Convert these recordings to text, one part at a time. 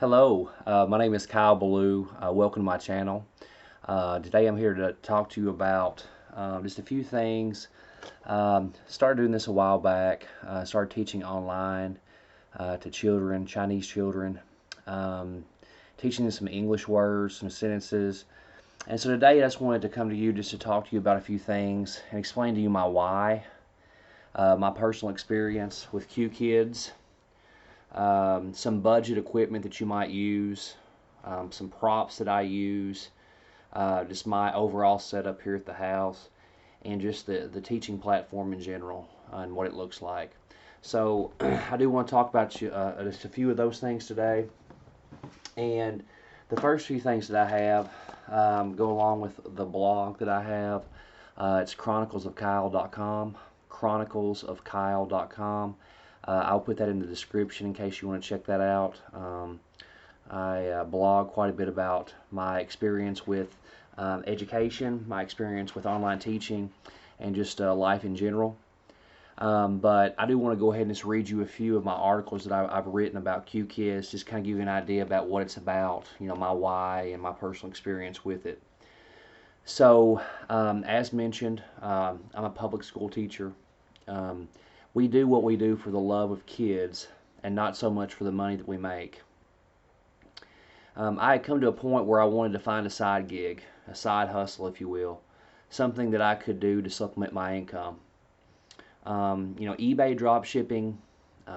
Hello, my name is Kyle Ballou. Welcome to my channel. Today I'm here to talk to you about just a few things. Started doing this a while back. Started teaching online to children, Chinese children. Teaching them some English words, some sentences. And so today I just wanted to come to you just to talk to you about a few things and explain to you my why, my personal experience with Qkids. Some budget equipment that you might use, some props that I use, just my overall setup here at the house, and just the teaching platform in general and what it looks like. So I do want to talk about just a few of those things today. And the first few things that I have go along with the blog that I have. It's chroniclesofkyle.com, chroniclesofkyle.com. I'll put that in the description in case you want to check that out. I blog quite a bit about my experience with education, my experience with online teaching, and just life in general. But I do want to go ahead and just read you a few of my articles that I've written about Qkids, just kind of give you an idea about what it's about, my why and my personal experience with it. So, as mentioned, I'm a public school teacher. We do what we do for the love of kids and not so much for the money that we make. I had come to a point where I wanted to find a side gig, a side hustle, if you will, something that I could do to supplement my income. eBay drop shipping,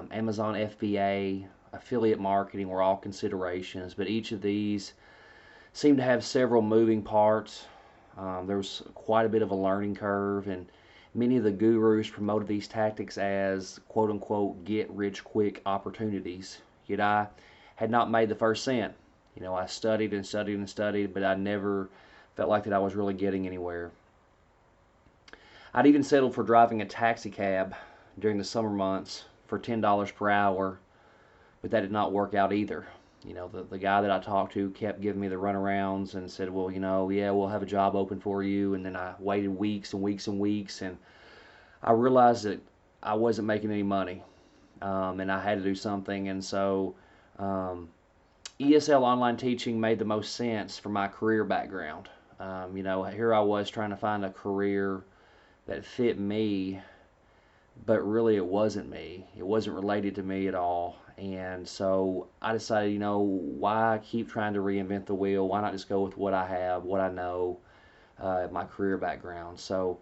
Amazon FBA, affiliate marketing were all considerations, but each of these seemed to have several moving parts. There was quite a bit of a learning curve, and many of the gurus promoted these tactics as quote-unquote get-rich-quick opportunities. Yet I had not made the first cent. I studied and studied and studied, but I never felt like that I was really getting anywhere. I'd even settled for driving a taxi cab during the summer months for $10 per hour, but that did not work out either. The guy that I talked to kept giving me the runarounds and said, well, yeah, we'll have a job open for you. And then I waited weeks and weeks and weeks, and I realized that I wasn't making any money, and I had to do something. And so ESL online teaching made the most sense for my career background. Here I was trying to find a career that fit me, but really it wasn't me. It wasn't related to me at all. And so I decided, why keep trying to reinvent the wheel? Why not just go with what I have, what I know, my career background? So,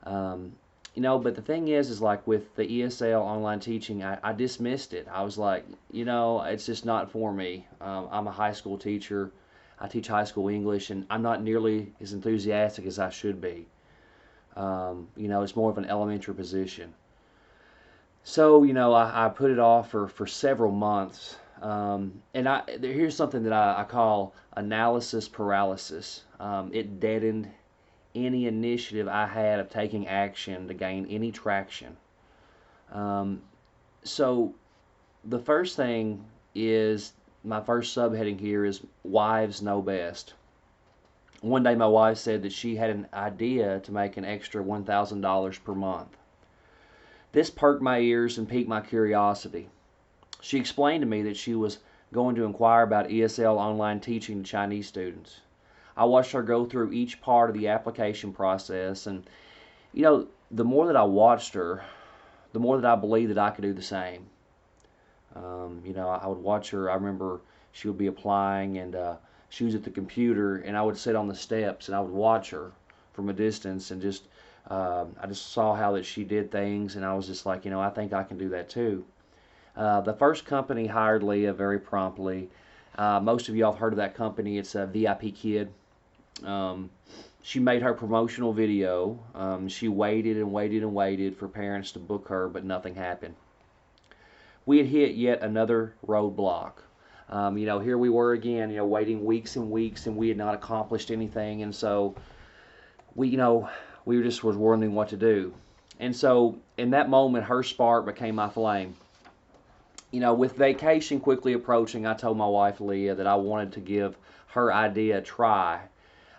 but the thing is like with the ESL online teaching, I dismissed it. I was like, it's just not for me. I'm a high school teacher. I teach high school English, and I'm not nearly as enthusiastic as I should be. It's more of an elementary position. So, I put it off for several months. And here's something that I call analysis paralysis. It deadened any initiative I had of taking action to gain any traction. So, the first thing is, my first subheading here is Wives Know Best. One day my wife said that she had an idea to make an extra $1,000 per month. This perked my ears and piqued my curiosity. She explained to me that she was going to inquire about ESL online teaching to Chinese students. I watched her go through each part of the application process, and the more that I watched her, the more that I believed that I could do the same. I would watch her. I remember she would be applying, and she was at the computer, and I would sit on the steps and I would watch her from a distance, and I just saw how that she did things, and I was just like, I think I can do that too. The first company hired Leah very promptly. Most of you have heard of that company. It's a VIP Kid. She made her promotional video. She waited and waited and waited for parents to book her, but nothing happened. We had hit yet another roadblock. Here we were again, waiting weeks and weeks, and we had not accomplished anything, and so we just was wondering what to do. And so in that moment, her spark became my flame. With vacation quickly approaching, I told my wife Leah that I wanted to give her idea a try.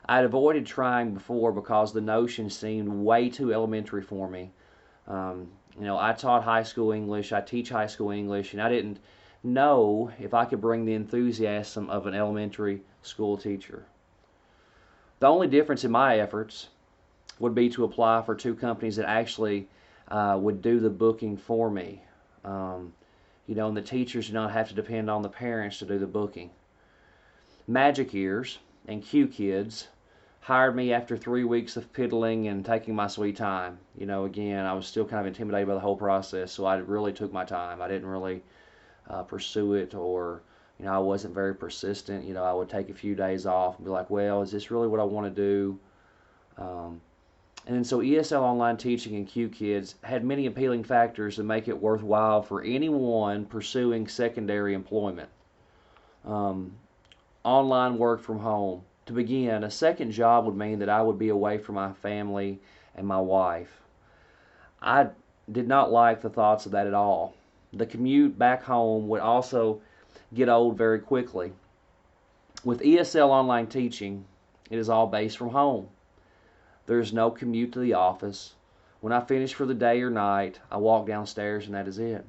I'd avoided trying before because the notion seemed way too elementary for me. I taught high school English, I teach high school English, and I didn't know if I could bring the enthusiasm of an elementary school teacher. The only difference in my efforts would be to apply for two companies that actually would do the booking for me. Um, and the teachers do not have to depend on the parents to do the booking. Magic Ears and Qkids hired me after 3 weeks of piddling and taking my sweet time. Again, I was still kind of intimidated by the whole process, so I really took my time. I didn't really pursue it, or I wasn't very persistent. I would take a few days off and be like, well, is this really what I want to do? And so ESL online teaching and Qkids had many appealing factors that make it worthwhile for anyone pursuing secondary employment. Online work from home. To begin, a second job would mean that I would be away from my family and my wife. I did not like the thoughts of that at all. The commute back home would also get old very quickly. With ESL online teaching, it is all based from home. There is no commute to the office. When I finish for the day or night, I walk downstairs and that is it.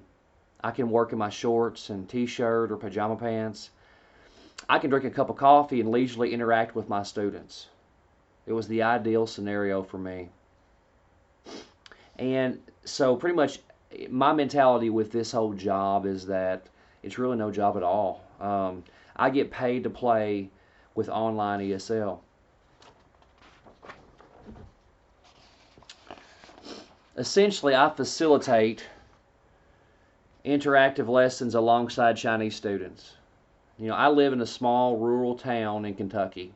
I can work in my shorts and t-shirt or pajama pants. I can drink a cup of coffee and leisurely interact with my students. It was the ideal scenario for me. And so pretty much my mentality with this whole job is that it's really no job at all. I get paid to play with online ESL. Essentially, I facilitate interactive lessons alongside Chinese students. I live in a small rural town in Kentucky,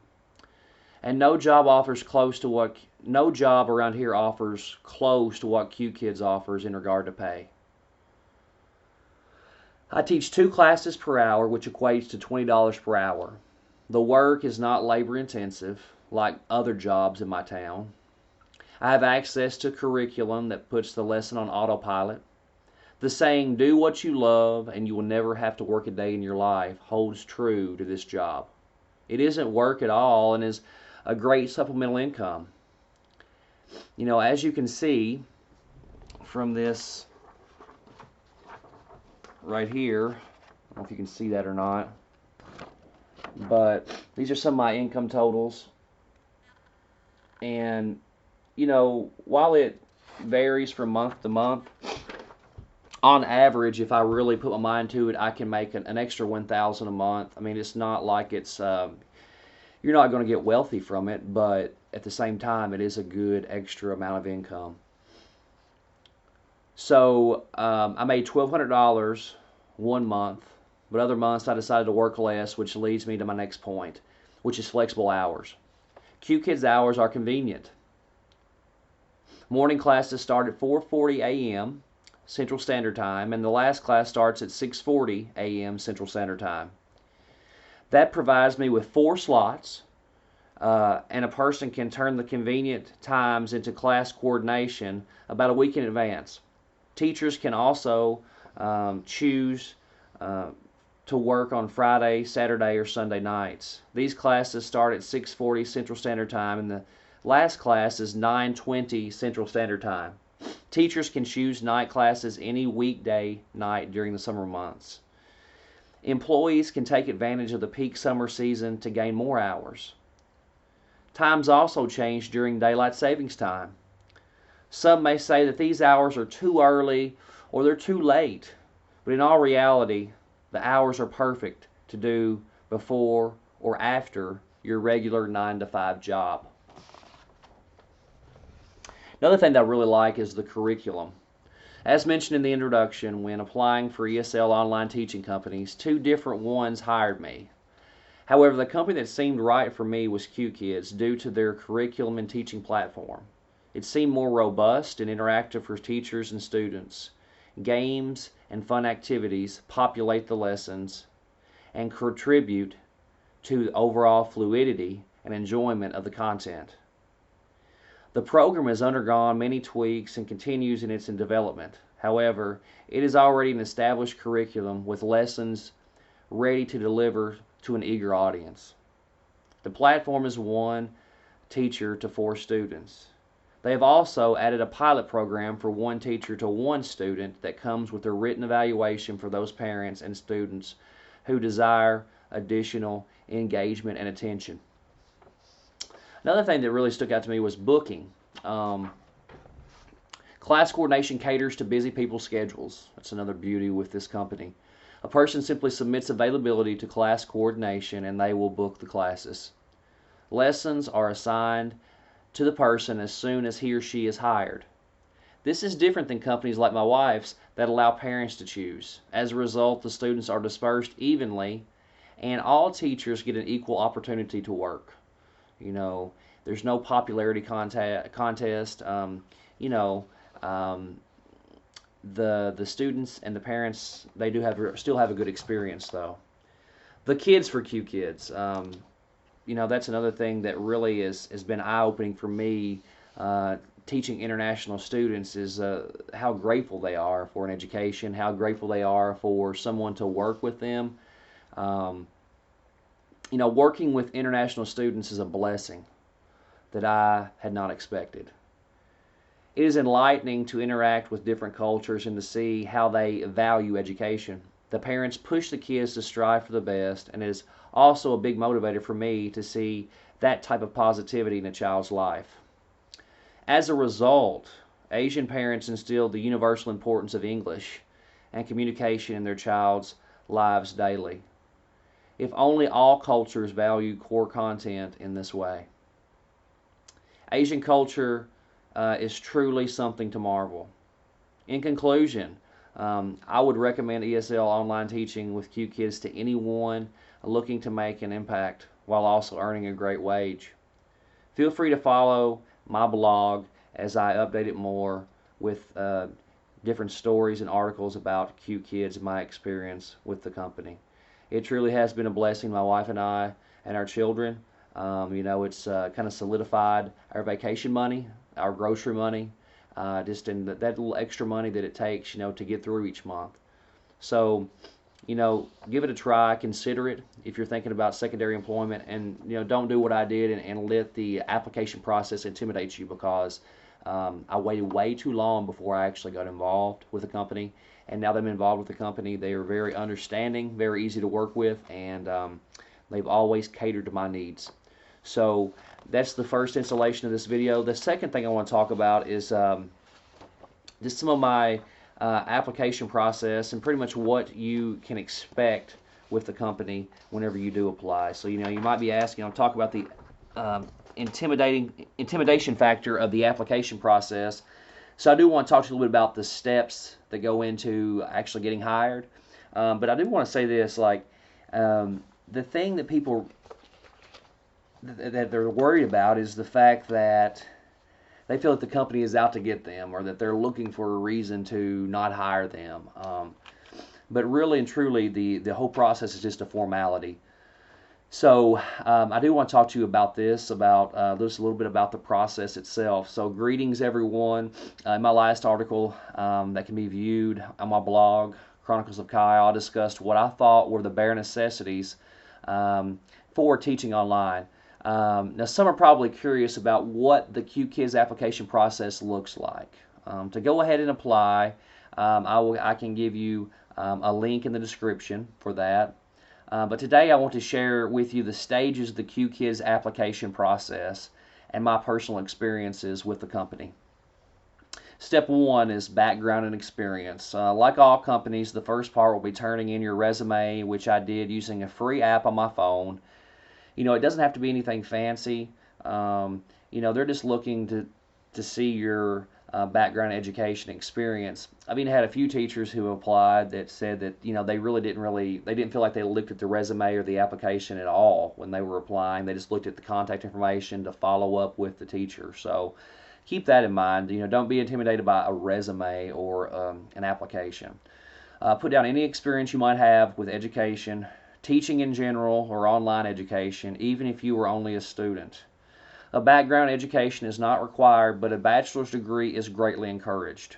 and no job around here offers close to what Qkids offers in regard to pay. I teach 2 classes per hour, which equates to $20 per hour. The work is not labor intensive like other jobs in my town. I have access to curriculum that puts the lesson on autopilot. The saying, do what you love and you will never have to work a day in your life, holds true to this job. It isn't work at all and is a great supplemental income. As you can see from this right here, I don't know if you can see that or not, but these are some of my income totals. And while it varies from month to month, on average, if I really put my mind to it, I can make an extra $1,000 a month. I mean, it's not like it's you're not going to get wealthy from it, but at the same time, it is a good extra amount of income. So I made $1,200 one month, but other months I decided to work less, which leads me to my next point, which is flexible hours. Qkids hours are convenient. Morning classes start at 4:40 a.m. Central Standard Time, and the last class starts at 6:40 a.m. Central Standard Time. That provides me with 4 slots, and a person can turn the convenient times into class coordination about a week in advance. Teachers can also choose to work on Friday, Saturday, or Sunday nights. These classes start at 6:40 Central Standard Time, and the last class is 9:20 Central Standard Time. Teachers can choose night classes any weekday night during the summer months. Employees can take advantage of the peak summer season to gain more hours. Times also change during daylight savings time. Some may say that these hours are too early or they're too late, but in all reality, the hours are perfect to do before or after your regular 9-to-5 job. Another thing that I really like is the curriculum. As mentioned in the introduction, when applying for ESL online teaching companies, 2 different ones hired me. However, the company that seemed right for me was Qkids due to their curriculum and teaching platform. It seemed more robust and interactive for teachers and students. Games and fun activities populate the lessons and contribute to the overall fluidity and enjoyment of the content. The program has undergone many tweaks and continues in its development. However, it is already an established curriculum with lessons ready to deliver to an eager audience. The platform is 1 teacher to 4 students. They have also added a pilot program for one teacher to one student that comes with a written evaluation for those parents and students who desire additional engagement and attention. Another thing that really stuck out to me was booking. Class coordination caters to busy people's schedules. That's another beauty with this company. A person simply submits availability to class coordination and they will book the classes. Lessons are assigned to the person as soon as he or she is hired. This is different than companies like my wife's that allow parents to choose. As a result, the students are dispersed evenly and all teachers get an equal opportunity to work. You know, there's no popularity contest. The students and the parents, they still have a good experience though. The kids for Qkids. That's another thing that really has been eye-opening for me. Teaching international students is how grateful they are for an education, how grateful they are for someone to work with them. Working with international students is a blessing that I had not expected. It is enlightening to interact with different cultures and to see how they value education. The parents push the kids to strive for the best, and it is also a big motivator for me to see that type of positivity in a child's life. As a result, Asian parents instill the universal importance of English and communication in their child's lives daily. If only all cultures value core content in this way. Asian culture is truly something to marvel. In conclusion, I would recommend ESL online teaching with Qkids to anyone looking to make an impact while also earning a great wage. Feel free to follow my blog as I update it more with different stories and articles about Qkids and my experience with the company. It truly has been a blessing, my wife and I and our children. It's kind of solidified our vacation money, our grocery money, just in that little extra money that it takes, to get through each month. So, give it a try, consider it if you're thinking about secondary employment, and don't do what I did and let the application process intimidate you, because I waited way too long before I actually got involved with the company. And now that I'm involved with the company, they are very understanding, very easy to work with, and they've always catered to my needs. So that's the first installation of this video. The second thing I want to talk about is just some of my application process and pretty much what you can expect with the company whenever you do apply. So you might be asking, I'll talk about the intimidation factor of the application process. So I do want to talk to you a little bit about the steps that go into actually getting hired. But I do want to say this, the thing that people that they're worried about is the fact that they feel that the company is out to get them, or that they're looking for a reason to not hire them. But really and truly, the whole process is just a formality. So I do want to talk to you about this, just a little bit about the process itself. So greetings, everyone. In my last article that can be viewed on my blog, Chronicles of Kyle, I discussed what I thought were the bare necessities for teaching online. Now, some are probably curious about what the Qkids application process looks like. To go ahead and apply, I can give you a link in the description for that. But today I want to share with you the stages of the Qkids application process and my personal experiences with the company. Step one is background and experience. Like all companies, the first part will be turning in your resume, which I did using a free app on my phone. It doesn't have to be anything fancy. They're just looking to see your background, education, experience. I've even had a few teachers who applied that said that they didn't feel like they looked at the resume or the application at all when they were applying. They just looked at the contact information to follow up with the teacher. So keep that in mind. Don't be intimidated by a resume or an application. Put down any experience you might have with education, teaching in general, or online education, even if you were only a student. A background education is not required, but a bachelor's degree is greatly encouraged.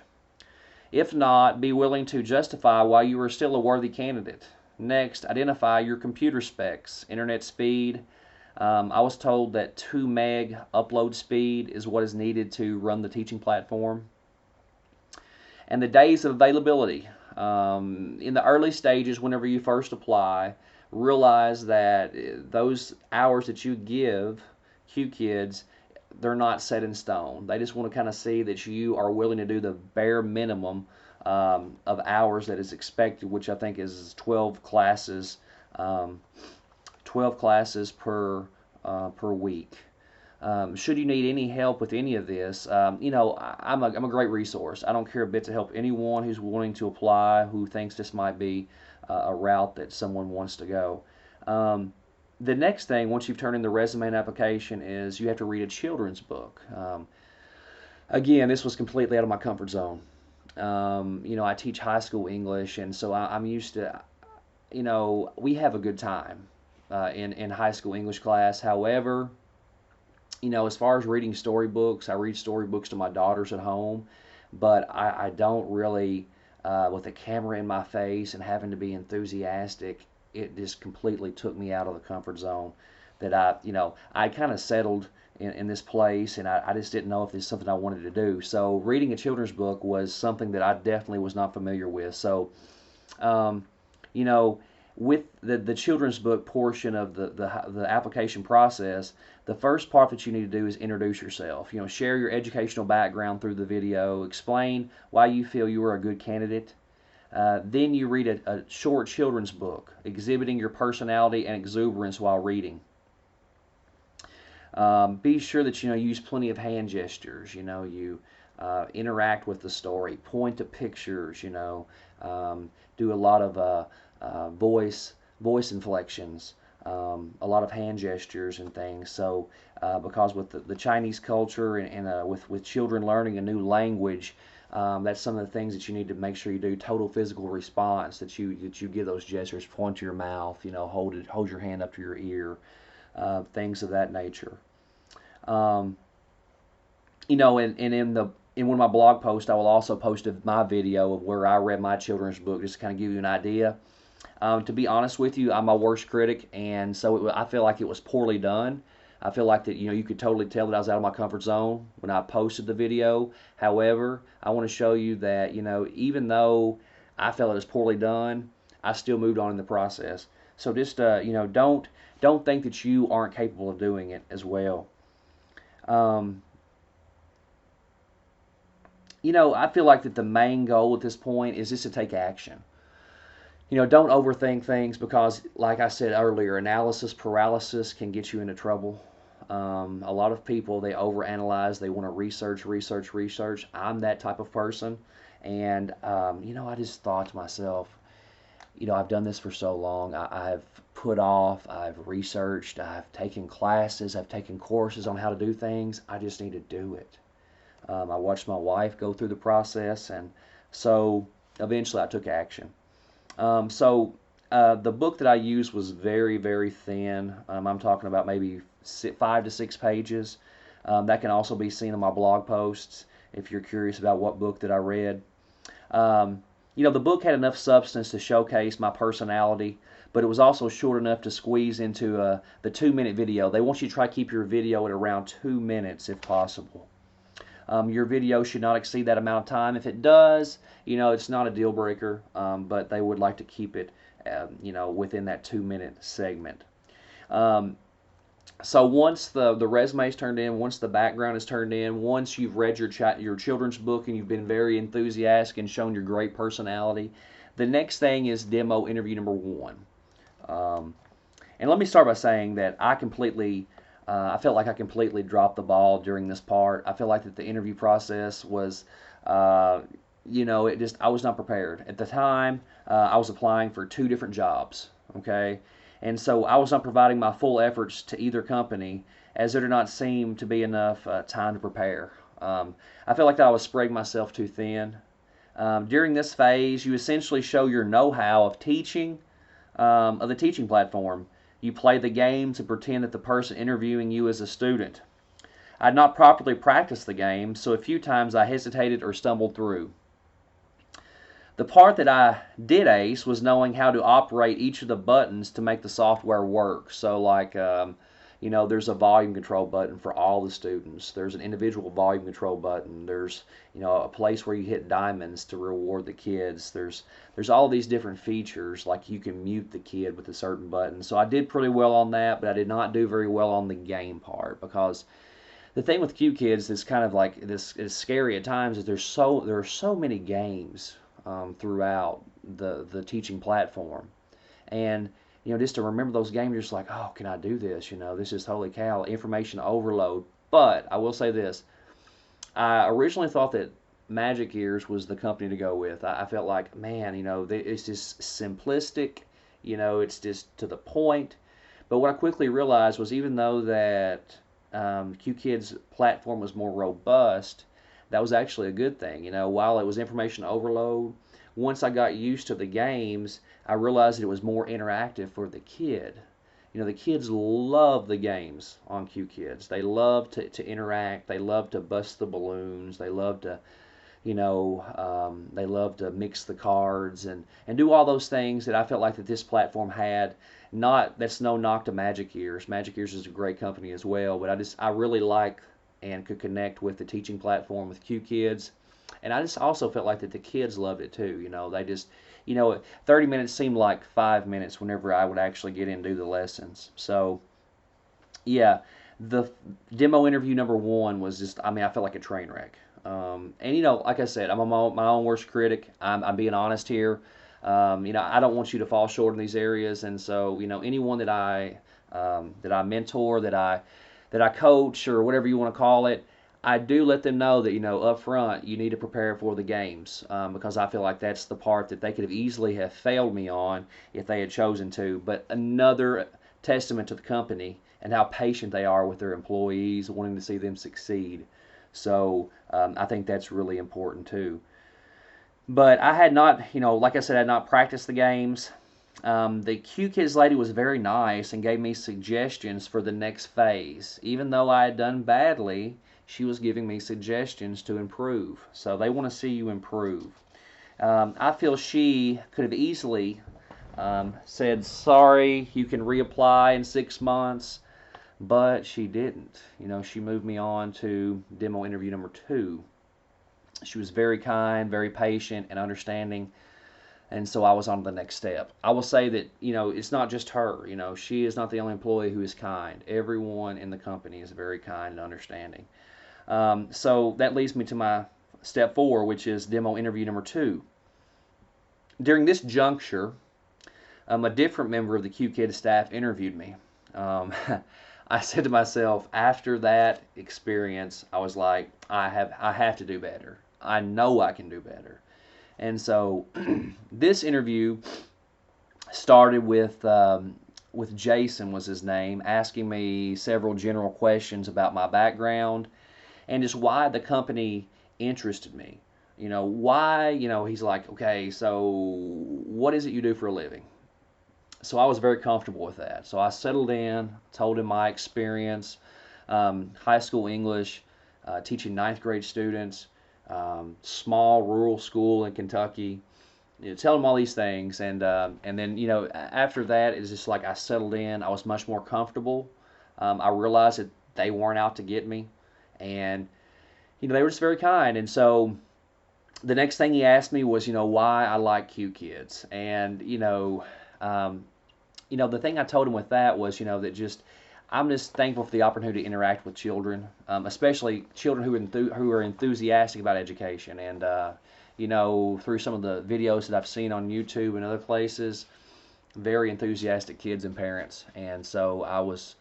If not, be willing to justify why you are still a worthy candidate. Next, identify your computer specs, internet speed, I was told that 2 meg upload speed is what is needed to run the teaching platform. And the days of availability. In the early stages, whenever you first apply, realize that those hours that you give Qkids, they're not set in stone. They just want to kind of see that you are willing to do the bare minimum of hours that is expected, which I think is 12 classes, 12 classes per week. Should you need any help with any of this, I'm a great resource. I don't care a bit to help anyone who's wanting to apply, who thinks this might be a route that someone wants to go. The next thing, once you've turned in the resume and application, is you have to read a children's book. Again, this was completely out of my comfort zone. I teach high school English, and so I'm used to, we have a good time in high school English class. However, as far as reading storybooks, I read storybooks to my daughters at home, but I don't really, with a camera in my face and having to be enthusiastic, it just completely took me out of the comfort zone that I kind of settled in this place, and I just didn't know if this is something I wanted to do. So reading a children's book was something that I definitely was not familiar with. So, you know, with the children's book portion of the application process, the first part that you need to do is introduce yourself. Share your educational background through the video, explain why you feel you are a good candidate. Then you read a short children's book, exhibiting your personality and exuberance while reading. Be sure that you use plenty of hand gestures. You interact with the story, point to pictures. Do a lot of voice inflections, a lot of hand gestures and things. So because with the Chinese culture and with children learning a new language, that's some of the things that you need to make sure you do. Total physical response, that you give those gestures, point to your mouth, hold your hand up to your ear, things of that nature. And in one of my blog posts, I will also post my video of where I read my children's book, just to kind of give you an idea. To be honest with you, I'm my worst critic, and so I feel like it was poorly done. I feel like that you could totally tell that I was out of my comfort zone when I posted the video. However, I want to show you that even though I felt it was poorly done, I still moved on in the process. So just don't think that you aren't capable of doing it as well. I feel like that the main goal at this point is just to take action. Don't overthink things, because, like I said earlier, analysis paralysis can get you into trouble. A lot of people, they overanalyze. They want to research. I'm that type of person. And, I just thought to myself, I've done this for so long. I've put off, I've researched, I've taken classes, I've taken courses on how to do things. I just need to do it. I watched my wife go through the process, and so eventually I took action. The book that I used was very, very thin. I'm talking about maybe 5 to 6 pages. That can also be seen in my blog posts if you're curious about what book that I read. The book had enough substance to showcase my personality, but it was also short enough to squeeze into the 2-minute video. They want you to try to keep your video at around 2 minutes if possible. Your video should not exceed that amount of time. If it does, it's not a deal breaker, but they would like to keep it, within that 2-minute segment. So once the resume is turned in, once the background is turned in, once you've read your children's book and you've been very enthusiastic and shown your great personality, the next thing is demo interview number 1. And let me start by saying that I felt like I completely dropped the ball during this part. I feel like that the interview process was, I was not prepared. At the time, I was applying for 2 different jobs, okay? And so I was not providing my full efforts to either company, as there did not seem to be enough time to prepare. I felt like that I was spreading myself too thin. During this phase, you essentially show your know-how of teaching, of the teaching platform. You play the game to pretend that the person interviewing you is a student. I had not properly practiced the game, so a few times I hesitated or stumbled through. The part that I did ace was knowing how to operate each of the buttons to make the software work. So like, there's a volume control button for all the students. There's an individual volume control button. There's, a place where you hit diamonds to reward the kids. There's all these different features, like you can mute the kid with a certain button. So I did pretty well on that, but I did not do very well on the game part, because the thing with Qkids is kind of like this is scary at times, is there are so many games throughout the teaching platform. And just to remember those games, you're just like, oh, can I do this? This is holy cow, information overload. But I will say this: I originally thought that Magic Ears was the company to go with. I felt like, man, it's just simplistic. It's just to the point. But what I quickly realized was, even though that Qkids platform was more robust, that was actually a good thing. While it was information overload, once I got used to the games, I realized that it was more interactive for the kid. The kids love the games on Qkids. They love to interact. They love to bust the balloons. They love to, they love to mix the cards and do all those things that I felt like that this platform had. That's no knock to Magic Ears. Magic Ears is a great company as well, but I really like and could connect with the teaching platform with Qkids. And I just also felt like that the kids loved it too. They just, 30 minutes seemed like 5 minutes whenever I would actually get in and do the lessons. So, yeah, the demo interview number 1 was just, I felt like a train wreck. And, like I said, I'm my own worst critic. I'm being honest here. I don't want you to fall short in these areas. And so, anyone that I mentor, that I coach, or whatever you want to call it, I do let them know that, up front, you need to prepare for the games, because I feel like that's the part that they could have easily have failed me on if they had chosen to. But another testament to the company and how patient they are with their employees, wanting to see them succeed. So I think that's really important too. But I had not, like I said, I had not practiced the games. The Qkids lady was very nice and gave me suggestions for the next phase. Even though I had done badly, she was giving me suggestions to improve. So they want to see you improve. I feel she could have easily said, sorry, you can reapply in 6 months, but she didn't. She moved me on to demo interview number 2. She was very kind, very patient, and understanding. And so I was on to the next step. I will say that, it's not just her. She is not the only employee who is kind. Everyone in the company is very kind and understanding. So that leads me to my step 4, which is demo interview number 2. During this juncture, a different member of the Qkids staff interviewed me. I said to myself, after that experience, I was like, I have to do better. I know I can do better. And so this interview started with Jason, was his name, asking me several general questions about my background and just why the company interested me. Why, he's like, okay, so what is it you do for a living? So I was very comfortable with that. So I settled in, told him my experience, high school English, teaching 9th grade students, small rural school in Kentucky. Tell them all these things, and then after that, it's just like I settled in. I was much more comfortable. I realized that they weren't out to get me, and they were just very kind. And so the next thing he asked me was why I like Qkids, and the thing I told him with that was that just I'm just thankful for the opportunity to interact with children, especially children who are enthusiastic about education. And through some of the videos that I've seen on YouTube and other places, very enthusiastic kids and parents. And so I was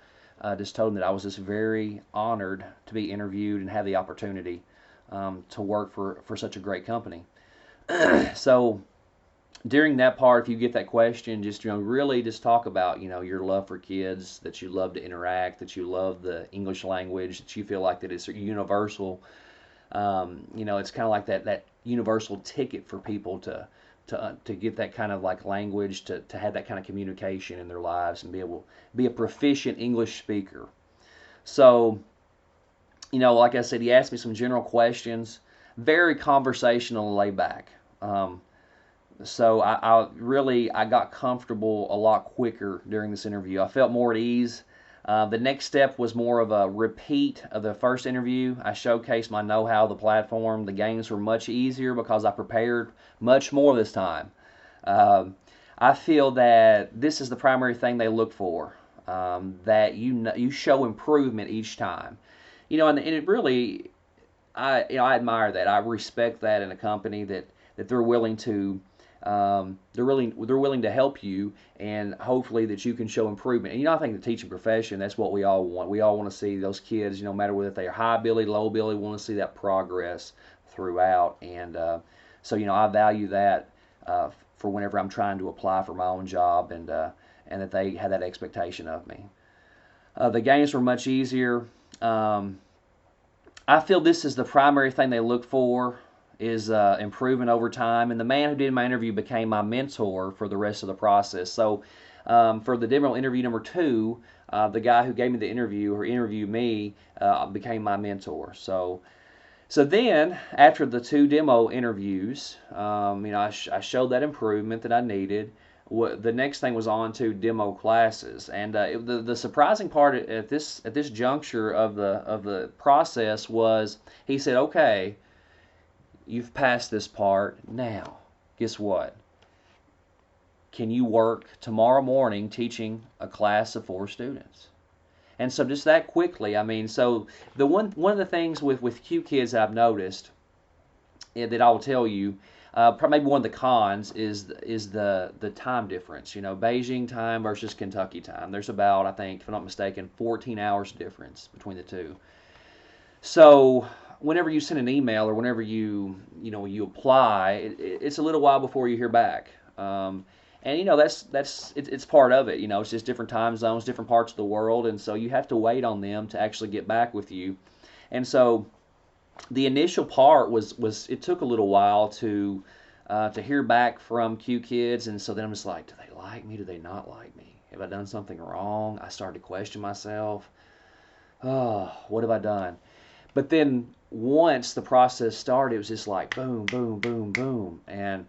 just told them that I was just very honored to be interviewed and have the opportunity to work for such a great company. So during that part, if you get that question, just really just talk about your love for kids, that you love to interact, that you love the English language, that you feel like that it's universal. It's kind of like that universal ticket for people to get that kind of like language, to have that kind of communication in their lives and be able to be a proficient English speaker. So like I said, he asked me some general questions, very conversational and laid back. So I got comfortable a lot quicker during this interview. I felt more at ease. The next step was more of a repeat of the first interview. I showcased my know-how of the platform. The games were much easier because I prepared much more this time. Um, I feel that this is the primary thing they look for, that you show improvement each time. And it really, I admire that. I respect that in a company that they're willing to they're willing to help you, and hopefully that you can show improvement. And I think the teaching profession, that's what we all want. We all want to see those kids, no matter whether they're high ability, low ability, want to see that progress throughout. And so I value that for whenever I'm trying to apply for my own job, and that they had that expectation of me. The games were much easier. I feel this is the primary thing they look for, is improvement over time. And the man who did my interview became my mentor for the rest of the process. So for the demo interview number 2, the guy who gave me the interview or interviewed me became my mentor. So then, after the 2 demo interviews, I showed that improvement that I needed. The next thing was on to demo classes, and the surprising part at this juncture of the process was, he said, "Okay, you've passed this part. Now, guess what? Can you work tomorrow morning teaching a class of 4 students?" And so just that quickly, so the one of the things with Qkids I've noticed, that I will tell you, maybe one of the cons is the time difference. Beijing time versus Kentucky time. There's about, I think, if I'm not mistaken, 14 hours difference between the two. So whenever you send an email or whenever you apply, it's a little while before you hear back. And it's part of it. It's just different time zones, different parts of the world, and so you have to wait on them to actually get back with you. And so the initial part was it took a little while to hear back from Qkids, and so then I'm just like, do they like me? Do they not like me? Have I done something wrong? I started to question myself. Oh, what have I done? But then once the process started, it was just like boom, boom, boom, boom, and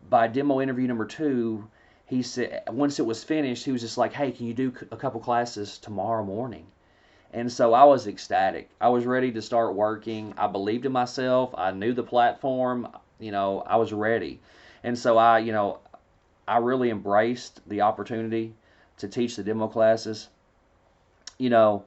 by demo interview number 2, he said once it was finished, he was just like, "Hey, can you do a couple classes tomorrow morning?" And so I was ecstatic. I was ready to start working. I believed in myself. I knew the platform. I was ready. And so I really embraced the opportunity to teach the demo classes. And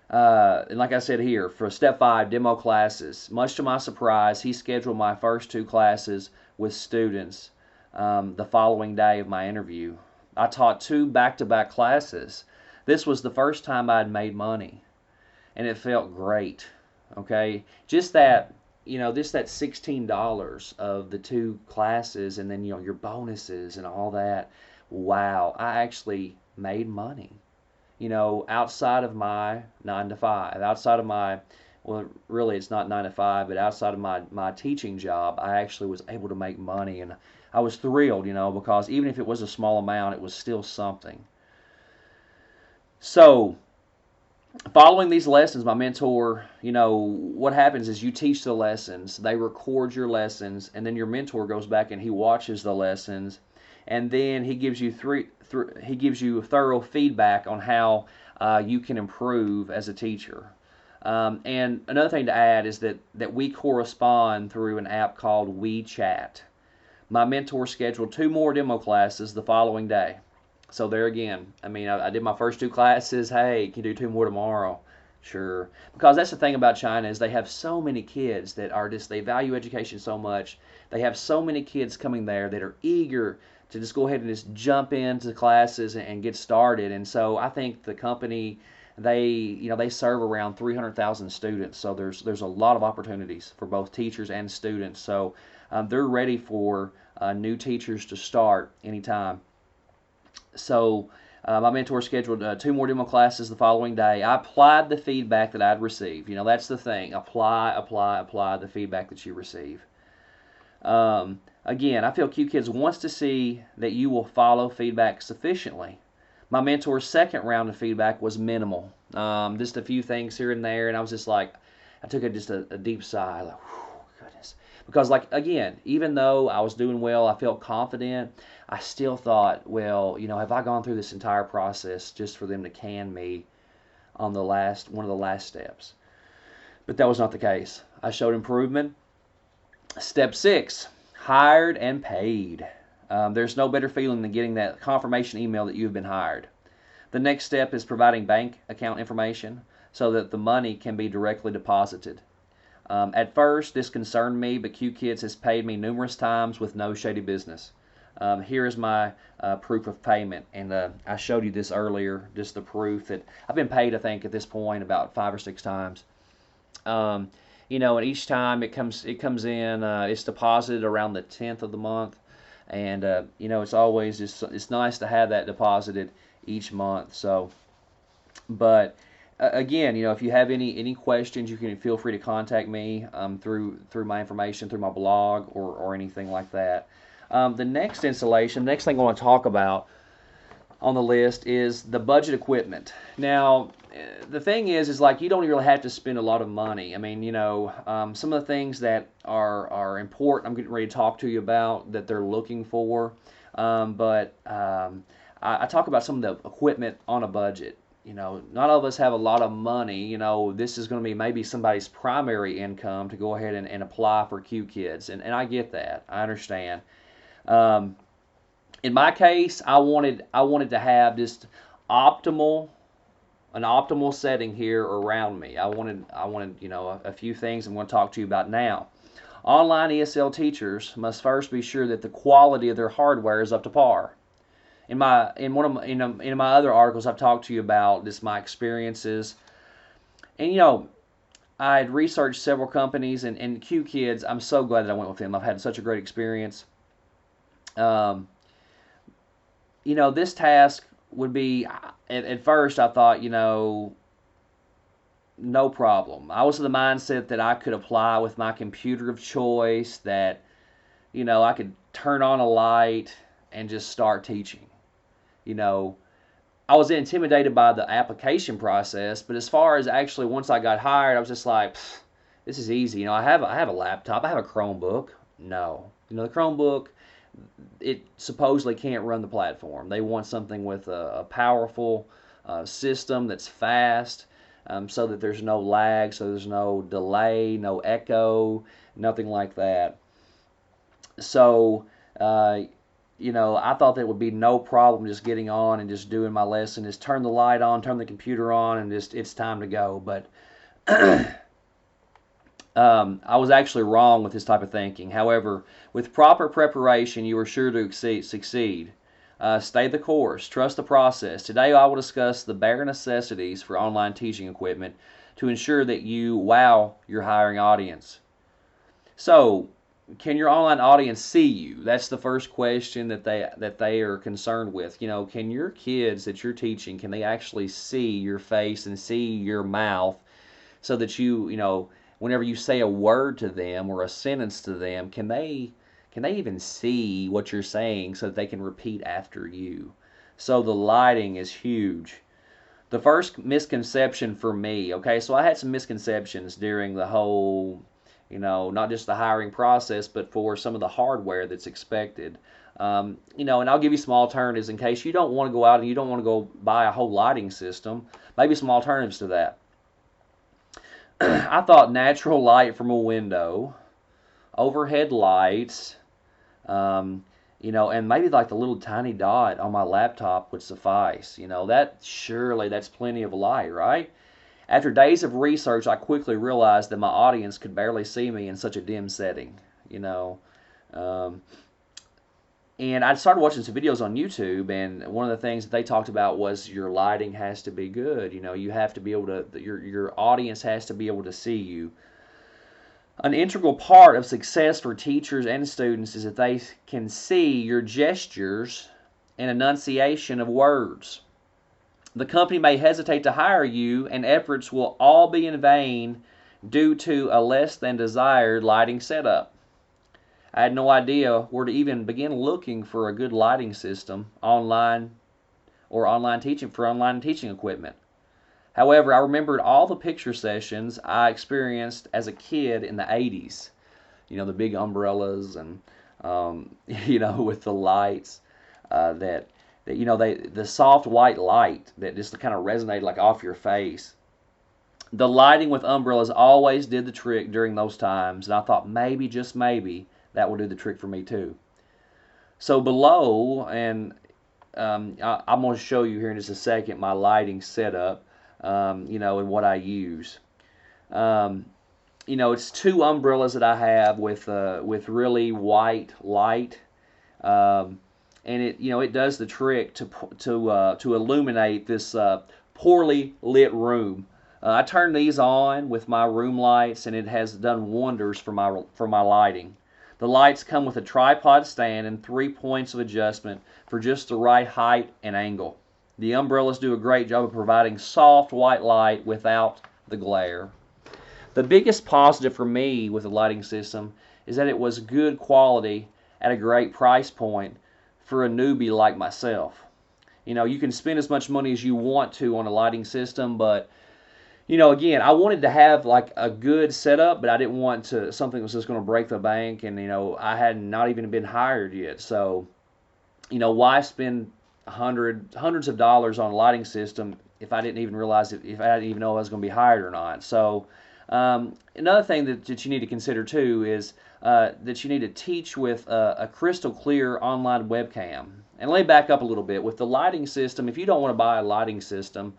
like I said here, for step 5, demo classes, much to my surprise, he scheduled my first 2 classes with students the following day of my interview. I taught 2 back-to-back classes. This was the first time I'd made money, and it felt great. Okay, just that $16 of the 2 classes, and then your bonuses and all that. Wow, I actually made money. Outside of my 9 to 5, outside of my, well, really it's not 9 to 5, but outside of my teaching job, I actually was able to make money, and I was thrilled, because even if it was a small amount, it was still something. So, following these lessons, my mentor, what happens is you teach the lessons, they record your lessons, and then your mentor goes back and he watches the lessons, and then he gives you thorough feedback on how you can improve as a teacher. And another thing to add is that we correspond through an app called WeChat. My mentor scheduled 2 more demo classes the following day. So there again, I did my first 2 classes. Hey, can you do 2 more tomorrow? Sure. Because that's the thing about China, is they have so many kids that are they value education so much. They have so many kids coming there that are eager to just go ahead and just jump into classes and get started. And so I think the company, they serve around 300,000 students. So there's a lot of opportunities for both teachers and students. So they're ready for new teachers to start anytime. So my mentor scheduled 2 more demo classes the following day. I applied the feedback that I'd received. That's the thing. Apply the feedback that you receive. Again, I feel Qkids wants to see that you will follow feedback sufficiently. My mentor's second round of feedback was minimal. Just a few things here and there, and I was just like, I took just a deep sigh, like, whew, goodness. Because, again, even though I was doing well, I felt confident, I still thought, well, have I gone through this entire process just for them to can me on one of the last steps? But that was not the case. I showed improvement. Step 6, hired and paid. There's no better feeling than getting that confirmation email that you've been hired. The next step is providing bank account information so that the money can be directly deposited. At first, this concerned me, but Qkids has paid me numerous times with no shady business. Here is my proof of payment, and I showed you this earlier, just the proof that I've been paid, I think, at this point about 5 or 6 times. And each time it comes in, it's deposited around the 10th of the month, and it's always it's nice to have that deposited each month. So, but again, if you have any questions, you can feel free to contact me through my information, through my blog, or anything like that. The next thing I want to talk about on the list is the budget equipment. Now, the thing is like you don't really have to spend a lot of money. I mean, some of the things that are important, I'm getting ready to talk to you about that they're looking for. But I talk about some of the equipment on a budget. Not all of us have a lot of money. This is going to be maybe somebody's primary income to go ahead and apply for Qkids, and I get that. I understand. In my case, I wanted to have just an optimal setting here around me. I wanted a few things I'm going to talk to you about now. Online ESL teachers must first be sure that the quality of their hardware is up to par. In my other articles, I've talked to you about just my experiences, and I had researched several companies, and Qkids, I'm so glad that I went with them. I've had such a great experience. This task would be, at first I thought, no problem. I was in the mindset that I could apply with my computer of choice, that, I could turn on a light and just start teaching. I was intimidated by the application process, but as far as actually once I got hired, I was just like, this is easy. I have a laptop, I have a Chromebook. No. The Chromebook, it supposedly can't run the platform. They want something with a powerful system that's fast, so that there's no lag, so there's no delay, no echo, nothing like that. So, I thought that would be no problem just getting on and just doing my lesson. Just turn the light on, turn the computer on, and just it's time to go. But I was actually wrong with this type of thinking. However, with proper preparation, you are sure to succeed. Stay the course. Trust the process. Today I will discuss the bare necessities for online teaching equipment to ensure that you wow your hiring audience. So, can your online audience see you? That's the first question that they are concerned with. Can your kids that you're teaching, can they actually see your face and see your mouth, so that whenever you say a word to them or a sentence to them, can they even see what you're saying so that they can repeat after you? So the lighting is huge. The first misconception for me, okay, so I had some misconceptions during the whole, not just the hiring process, but for some of the hardware that's expected. And I'll give you some alternatives in case you don't want to go out and you don't want to go buy a whole lighting system. Maybe some alternatives to that. I thought natural light from a window, overhead lights, and maybe like the little tiny dot on my laptop would suffice. That's plenty of light, right? After days of research, I quickly realized that my audience could barely see me in such a dim setting. And I started watching some videos on YouTube, and one of the things that they talked about was your lighting has to be good. You have to be able to, your audience has to be able to see you. An integral part of success for teachers and students is that they can see your gestures and enunciation of words. The company may hesitate to hire you, and efforts will all be in vain due to a less than desired lighting setup. I had no idea where to even begin looking for a good lighting system online teaching equipment. However, I remembered all the picture sessions I experienced as a kid in the 80s. The big umbrellas and, with the lights. that the soft white light that just kind of resonated like off your face. The lighting with umbrellas always did the trick during those times, and I thought maybe, just maybe, that will do the trick for me too. So below, and I'm going to show you here in just a second my lighting setup, and what I use. It's two umbrellas that I have with really white light, and it does the trick to illuminate this poorly lit room. I turned these on with my room lights, and it has done wonders for my lighting. The lights come with a tripod stand and 3 points of adjustment for just the right height and angle. The umbrellas do a great job of providing soft white light without the glare. The biggest positive for me with the lighting system is that it was good quality at a great price point for a newbie like myself. You can spend as much money as you want to on a lighting system, but again, I wanted to have like a good setup, but I didn't want something that was just going to break the bank, and I had not even been hired yet. So, why spend hundreds of dollars on a lighting system if I didn't even realize if I didn't even know I was going to be hired or not? So, another thing that you need to consider too is that you need to teach with a crystal clear online webcam. And let me back up a little bit. With the lighting system, if you don't want to buy a lighting system,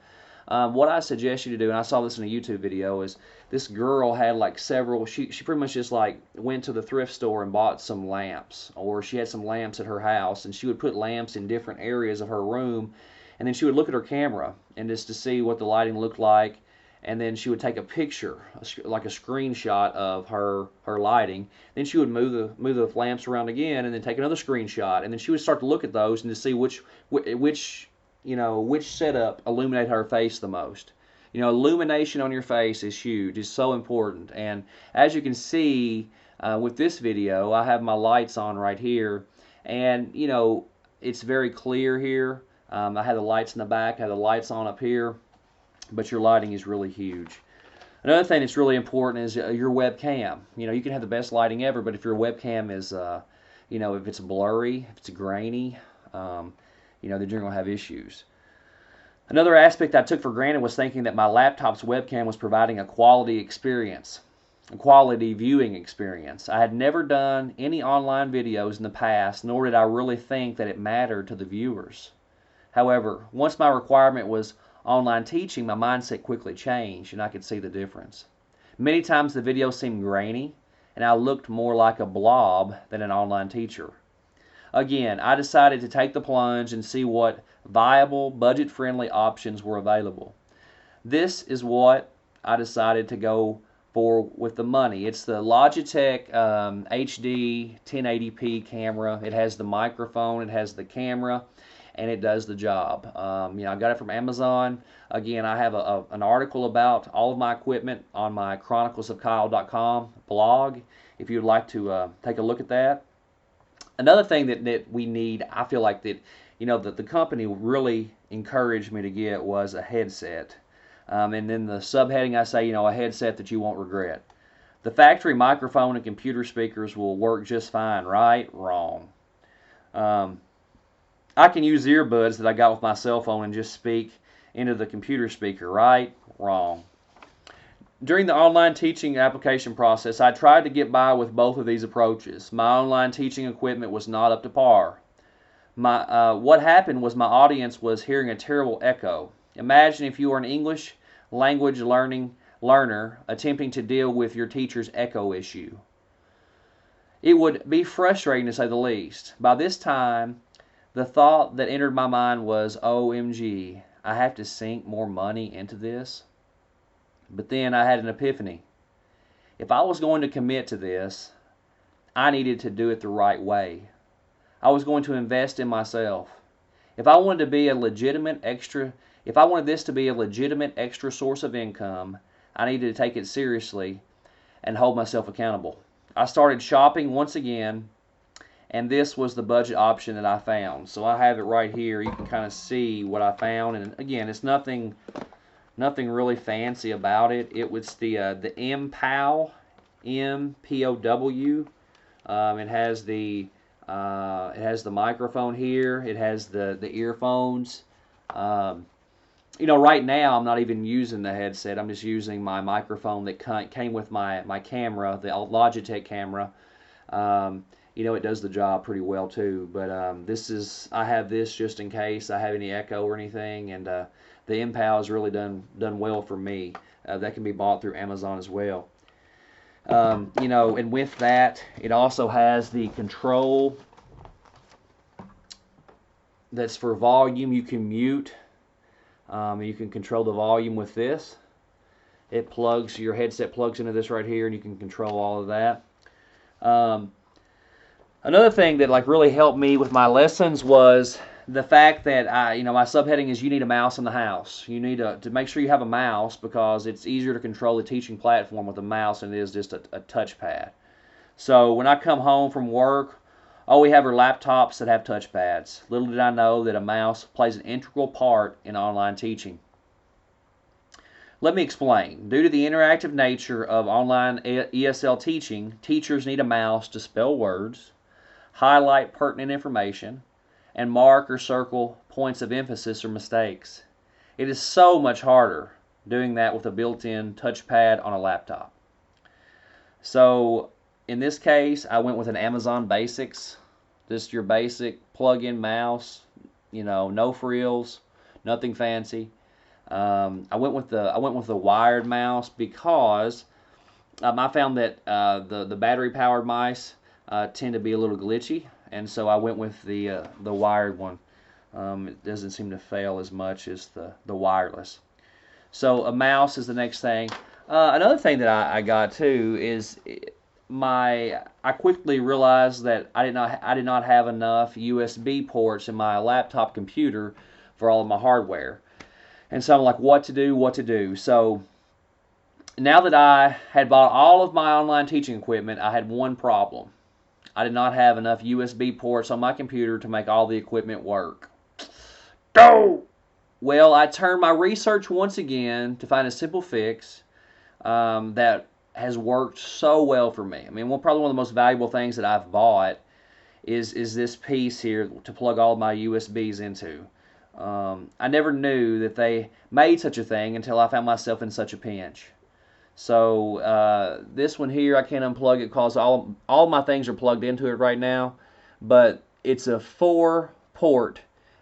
what I suggest you to do, and I saw this in a YouTube video, is this girl had like several, she pretty much just like went to the thrift store and bought some lamps, or she had some lamps at her house, and she would put lamps in different areas of her room, and then she would look at her camera and just to see what the lighting looked like, and then she would take a picture, like a screenshot of her lighting. Then she would move the lamps around again, and then take another screenshot, and then she would start to look at those and to see which setup illuminated her face the most. Illumination on your face is huge. It's so important. And as you can see with this video, I have my lights on right here, and it's very clear here. I have the lights in the back, I have the lights on up here, but your lighting is really huge. Another thing that's really important is your webcam. You can have the best lighting ever, but if your webcam is, if it's blurry, if it's grainy, then you're going to have issues. Another aspect I took for granted was thinking that my laptop's webcam was providing a quality experience, a quality viewing experience. I had never done any online videos in the past, nor did I really think that it mattered to the viewers. However, once my requirement was online teaching, my mindset quickly changed, and I could see the difference. Many times the video seemed grainy, and I looked more like a blob than an online teacher. Again, I decided to take the plunge and see what viable, budget-friendly options were available. This is what I decided to go for with the money. It's the Logitech HD 1080p camera. It has the microphone, it has the camera, and it does the job. I got it from Amazon. Again, I have an article about all of my equipment on my chroniclesofkyle.com blog if you would like to take a look at that. Another thing that we need, I feel like that the company really encouraged me to get was a headset. And then the subheading I say, a headset that you won't regret. The factory microphone and computer speakers will work just fine, right? Wrong. I can use earbuds that I got with my cell phone and just speak into the computer speaker, right? Wrong. During the online teaching application process, I tried to get by with both of these approaches. My online teaching equipment was not up to par. What happened was my audience was hearing a terrible echo. Imagine if you are an English language learner attempting to deal with your teacher's echo issue. It would be frustrating to say the least. By this time, the thought that entered my mind was, OMG, I have to sink more money into this? But then I had an epiphany. If I was going to commit to this, I needed to do it the right way. I was going to invest in myself. If I wanted this to be a legitimate extra source of income, I needed to take it seriously and hold myself accountable. I started shopping once again, and this was the budget option that I found. So I have it right here. You can kind of see what I found, and again, it's nothing really fancy about it. It was the MPOW, M-P-O-W. It has the It has the microphone here. It has the earphones. Um, right now I'm not even using the headset. I'm just using my microphone that came with my camera, the Logitech camera. Um, it does the job pretty well too. But I have this just in case I have any echo or anything, and the Impal has really done well for me. That can be bought through Amazon as well. And with that, it also has the control that's for volume. You can mute. You can control the volume with this. Your headset plugs into this right here, and you can control all of that. Um, Another thing that really helped me with my lessons was the fact that my subheading is you need a mouse in the house. You need to make sure you have a mouse because it's easier to control the teaching platform with a mouse than it is just a touchpad. So when I come home from work, all we have are laptops that have touchpads. Little did I know that a mouse plays an integral part in online teaching. Let me explain. Due to the interactive nature of online ESL teaching, teachers need a mouse to spell words, highlight pertinent information, and mark or circle points of emphasis or mistakes. It is so much harder doing that with a built-in touchpad on a laptop. So in this case, I went with an Amazon Basics, just your basic plug-in mouse, no frills, nothing fancy. I went with the wired mouse because I found that the battery powered mice tend to be a little glitchy, and so I went with the wired one. It doesn't seem to fail as much as the wireless. So a mouse is the next thing. Another thing that I got too is I quickly realized that I did not have enough USB ports in my laptop computer for all of my hardware. And so I'm like, what to do? So now that I had bought all of my online teaching equipment, I had one problem. I did not have enough USB ports on my computer to make all the equipment work. Go! Well, I turned my research once again to find a simple fix that has worked so well for me. I mean, probably one of the most valuable things that I've bought is this piece here to plug all my USBs into. I never knew that they made such a thing until I found myself in such a pinch. So this one here, I can't unplug it because all my things are plugged into it right now. But it's a 4-port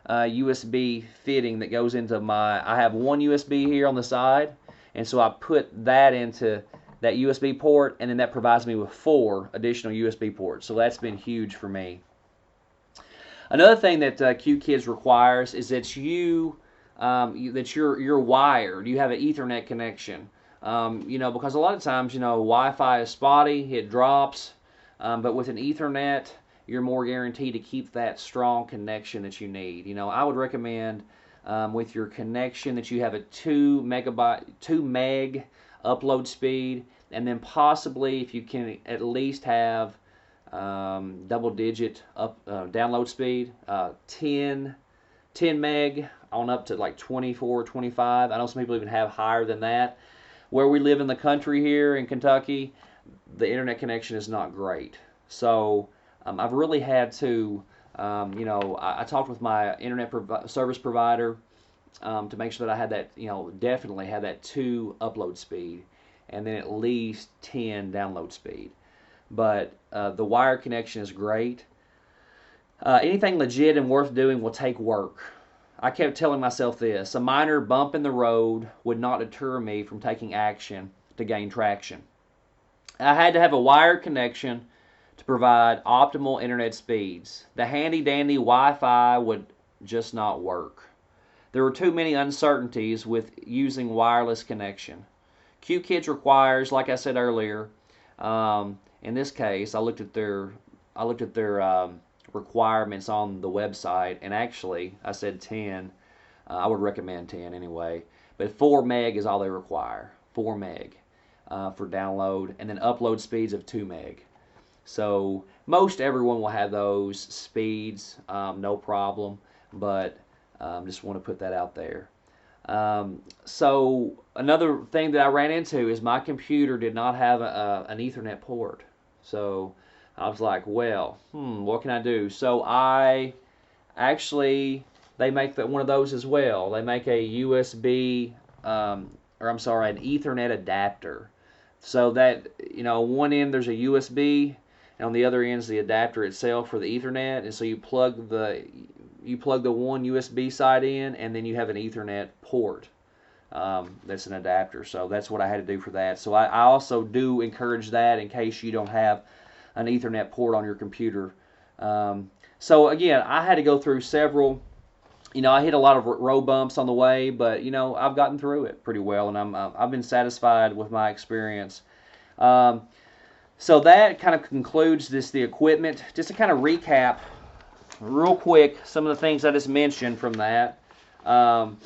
USB fitting that goes into I have one USB here on the side, and so I put that into that USB port, and then that provides me with 4 additional USB ports. So that's been huge for me. Another thing that Qkids requires is that you're wired. You have an Ethernet connection. Because a lot of times, Wi-Fi is spotty, it drops, but with an Ethernet, you're more guaranteed to keep that strong connection that you need. I would recommend with your connection that you have a 2 meg upload speed, and then possibly if you can at least have double-digit download speed, 10 meg on up to like 24, 25. I know some people even have higher than that. Where we live in the country here in Kentucky, the internet connection is not great. So I've really had to, I talked with my internet service provider to make sure that I had that, definitely had that 2 upload speed and then at least 10 download speed. But the wire connection is great. Anything legit and worth doing will take work. I kept telling myself this: a minor bump in the road would not deter me from taking action to gain traction. I had to have a wired connection to provide optimal internet speeds. The handy-dandy Wi-Fi would just not work. There were too many uncertainties with using wireless connection. Qkids requires, like I said earlier, in this case, I looked at their requirements on the website, and actually, I said 10. I would recommend 10 anyway, but 4 meg is all they require. 4 meg for download, and then upload speeds of 2 meg. So most everyone will have those speeds, no problem. But just want to put that out there. So another thing that I ran into is my computer did not have an Ethernet port. So I was like, well, what can I do? So I actually, they make one of those as well. They make a USB, or I'm sorry, an Ethernet adapter. So that, one end there's a USB, and on the other end is the adapter itself for the Ethernet. And so you plug the one USB side in, and then you have an Ethernet port. That's an adapter. So that's what I had to do for that. So I also do encourage that in case you don't have an Ethernet port on your computer. So again, I had to go through several. I hit a lot of road bumps on the way, but I've gotten through it pretty well, and I've been satisfied with my experience. Um, so that kind of concludes the equipment. Just to kind of recap real quick some of the things I just mentioned from that. Um,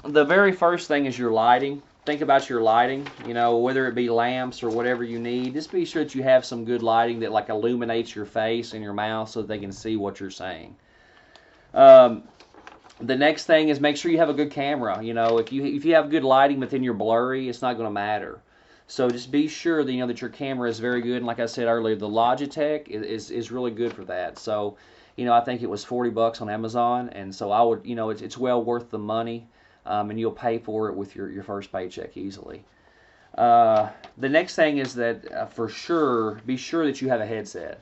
the very first thing is your lighting. Think about your lighting, whether it be lamps or whatever you need. Just be sure that you have some good lighting that like illuminates your face and your mouth so that they can see what you're saying. Um, the next thing is make sure you have a good camera. If you have good lighting but then you're blurry, it's not going to matter. So just be sure that that your camera is very good. And like I said earlier, the Logitech is really good for that. So I think it was $40 on Amazon, and so I would it's well worth the money. And you'll pay for it with your first paycheck easily. The next thing is that for sure, be sure that you have a headset.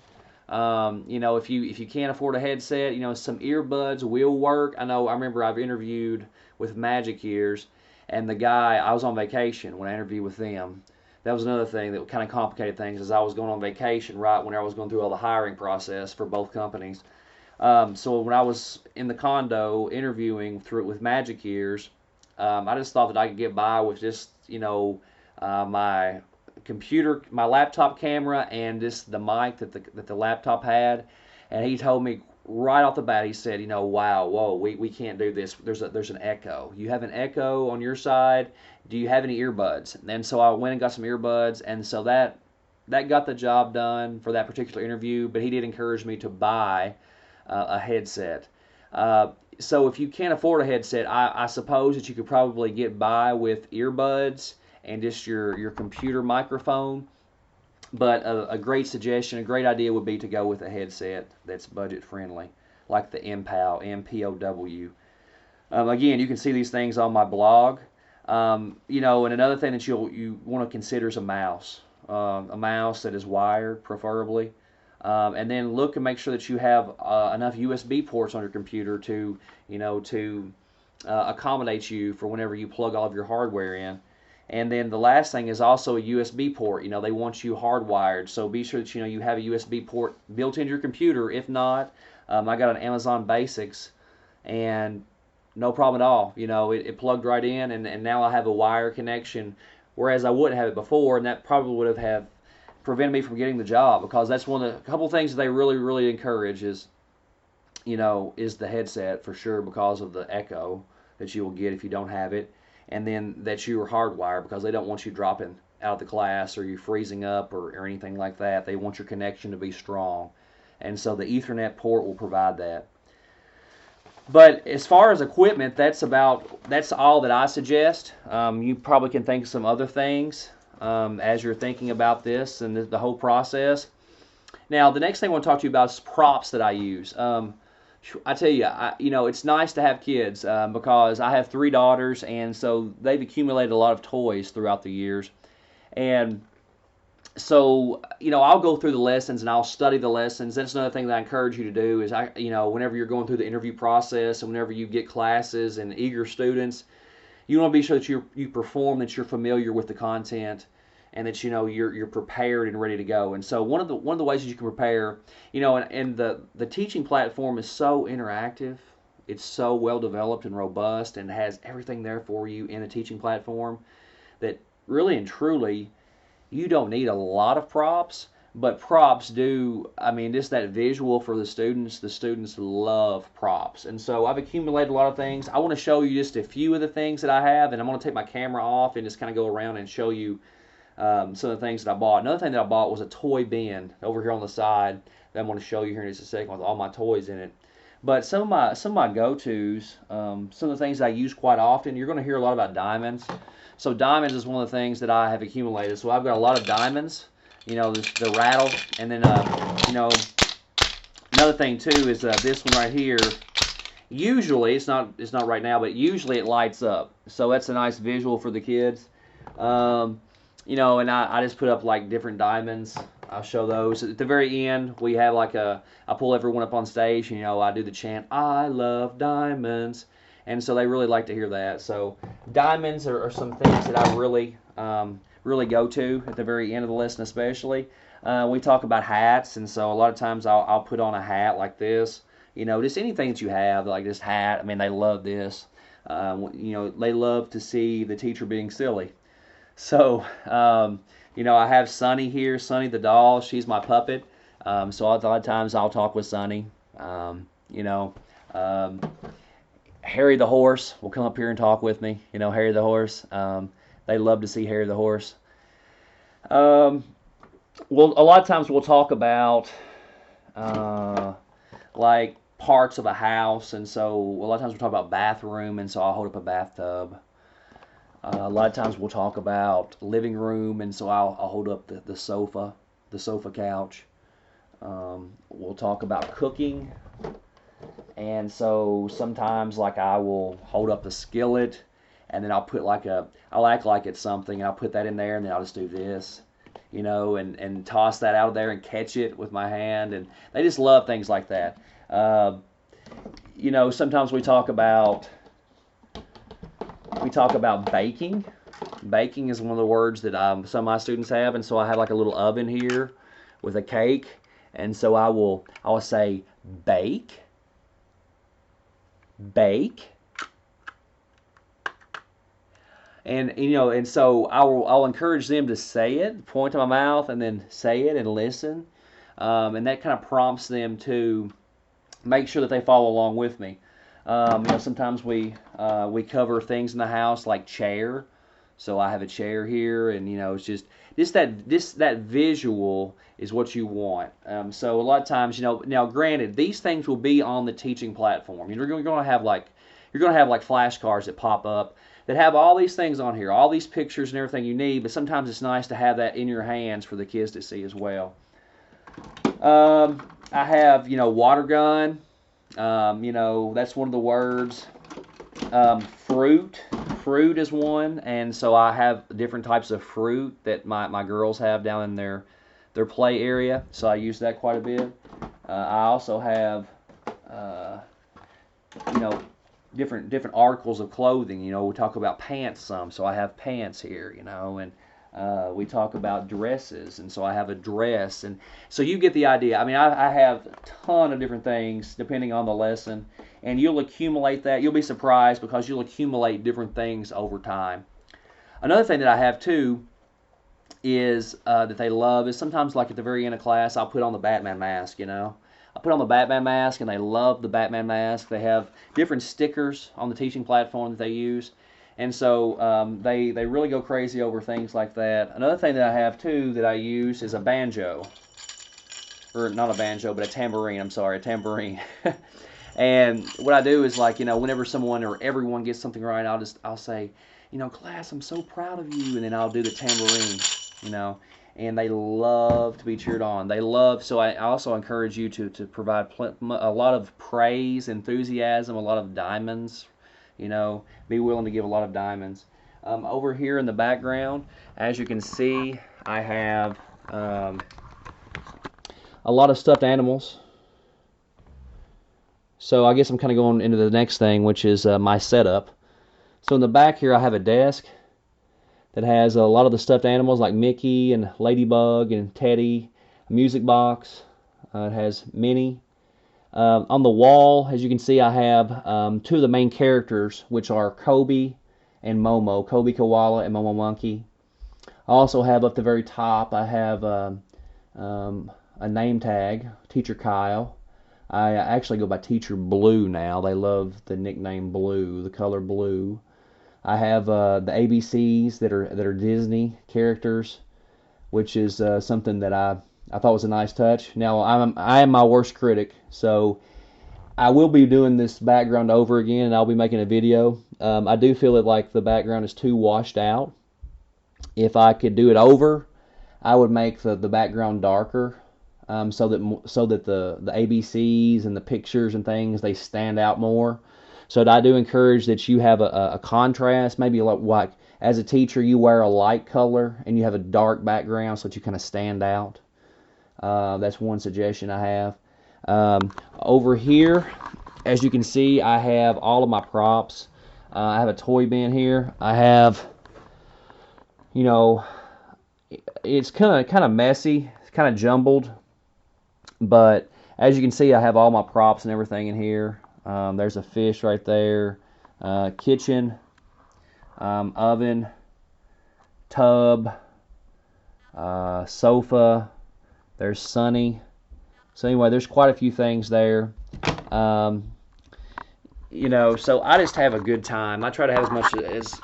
If you can't afford a headset, some earbuds will work. I remember I've interviewed with Magic Ears, and I was on vacation when I interviewed with them. That was another thing that kind of complicated things, as I was going on vacation right when I was going through all the hiring process for both companies. So when I was in the condo interviewing with Magic Ears, I just thought that I could get by with just my computer, my laptop camera, and just the mic that the laptop had. And he told me right off the bat, he said, wow, whoa, we can't do this. There's an echo. You have an echo on your side. Do you have any earbuds? And so I went and got some earbuds, and so that got the job done for that particular interview. But he did encourage me to buy a headset. So if you can't afford a headset, I suppose that you could probably get by with earbuds and just your computer microphone. But a great suggestion, a great idea would be to go with a headset that's budget friendly, like the MPOW, MPOW. Again, you can see these things on my blog. And another thing that you want to consider is a mouse that is wired, preferably. And then look and make sure that you have enough USB ports on your computer to accommodate you for whenever you plug all of your hardware in. And then the last thing is also a USB port. They want you hardwired, so be sure that you have a USB port built into your computer. If not, I got an Amazon Basics, and no problem at all. It plugged right in, and now I have a wire connection, whereas I wouldn't have it before, and that probably would have prevented me from getting the job, because that's one of the couple things that they really, really encourage is the headset for sure, because of the echo that you will get if you don't have it, and then that you are hardwired, because they don't want you dropping out of the class or you freezing up or anything like that. They want your connection to be strong, and so the Ethernet port will provide that. But as far as equipment, that's all that I suggest. You probably can think of some other things as you're thinking about this and the whole process. Now, the next thing I want to talk to you about is props that I use. I tell you, it's nice to have kids because I have 3 daughters, and so they've accumulated a lot of toys throughout the years. And so, I'll go through the lessons and I'll study the lessons. That's another thing that I encourage you to do is, whenever you're going through the interview process and whenever you get classes and eager students, you want to be sure that you perform, that you're familiar with the content, and that you're prepared and ready to go. And so one of the ways that you can prepare, and the teaching platform is so interactive. It's so well developed and robust, and has everything there for you in a teaching platform that really and truly you don't need a lot of props, but props do. I mean, just that visual for the students love props. And so I've accumulated a lot of things. I want to show you just a few of the things that I have, and I'm going to take my camera off and just kind of go around and show you some of the things that I bought. Another thing that I bought was a toy bin over here on the side that I'm going to show you here in just a second with all my toys in it. But some of my go-tos, some of the things I use quite often, you're going to hear a lot about diamonds. So diamonds is one of the things that I have accumulated. So I've got a lot of diamonds, the rattle. And then, another thing too is this one right here. Usually, it's not right now, but usually it lights up. So that's a nice visual for the kids. And I just put up like different diamonds. I'll show those. At the very end, we have I pull everyone up on stage. I do the chant, I love diamonds. And so they really like to hear that. So diamonds are some things that I really go to at the very end of the lesson, especially. We talk about hats, and so a lot of times I'll put on a hat like this. Just anything that you have, like this hat. I mean, they love this. They love to see the teacher being silly. So, I have Sunny here, Sunny the doll. She's my puppet. So a lot of times I'll talk with Sunny. Harry the horse will come up here and talk with me. Harry the horse. They love to see Harry the horse. Well, a lot of times we'll talk about like parts of a house, and so a lot of times we'll talk about bathroom, and so I'll hold up a bathtub. A lot of times we'll talk about living room, and so I'll hold up the sofa couch. We'll talk about cooking, and so sometimes like I will hold up the skillet, and then I'll act like it's something, and I'll put that in there, and then I'll just do this, and toss that out of there and catch it with my hand, and they just love things like that. Sometimes we talk about baking. Baking is one of the words that some of my students have, and so I have like a little oven here with a cake, and so I will say bake, and so I'll encourage them to say it, point to my mouth, and then say it and listen, and that kind of prompts them to make sure that they follow along with me. Sometimes we cover things in the house like chair. So I have a chair here, and it's just that visual is what you want. So a lot of times, now granted, these things will be on the teaching platform. You're going to have like flashcards that pop up that have all these things on here, all these pictures and everything you need. But sometimes it's nice to have that in your hands for the kids to see as well. I have water gun. That's one of the words. Fruit is one, and so I have different types of fruit that my girls have down in their play area, so I use that quite a bit. I also have different articles of clothing. We talk about pants some, so I have pants here, and we talk about dresses, and so I have a dress, and so you get the idea. I mean, I have a ton of different things depending on the lesson, and you'll accumulate that. You'll be surprised because you'll accumulate different things over time. Another thing that I have too is that they love is sometimes like at the very end of class I'll put on the Batman mask. I put on the Batman mask, and they love the Batman mask. They have different stickers on the teaching platform that they use. And so they really go crazy over things like that. Another thing that I have too that I use is a banjo, or not a banjo, but a tambourine. I'm sorry, a tambourine. And what I do is whenever someone or everyone gets something right, I'll say, class, I'm so proud of you, and then I'll do the tambourine, and they love to be cheered on. They love. So I also encourage you to provide a lot of praise, enthusiasm, a lot of diamonds. Be willing to give a lot of diamonds. Over here in the background, as you can see, I have a lot of stuffed animals. So I guess I'm kind of going into the next thing, which is my setup. So in the back here, I have a desk that has a lot of the stuffed animals like Mickey and Ladybug and Teddy, a music box. It has Minnie. On the wall, as you can see, I have two of the main characters, which are Kobe and Momo, Kobe Koala and Momo Monkey. I also have up the very top, I have a name tag, Teacher Kyle. I actually go by Teacher Blue now. They love the nickname Blue, the color blue. I have the ABCs that are Disney characters, which is something that I thought was a nice touch. Now, I am my worst critic, so I will be doing this background over again, and I'll be making a video. I do feel that like the background is too washed out. If I could do it over, I would make the background darker, so that the ABCs and the pictures and things, they stand out more. So I do encourage that you have a contrast, maybe like as a teacher you wear a light color and you have a dark background so that you kind of stand out. That's one suggestion I have. Over here, as you can see, I have all of my props. I have a toy bin here. I have, you know, it's kind of messy. It's kind of jumbled, but as you can see, I have all my props and everything in here. There's a fish right there. Kitchen, oven, tub, sofa. There's Sunny. So anyway, there's quite a few things there. Um, so I just have a good time. I try to have as much as,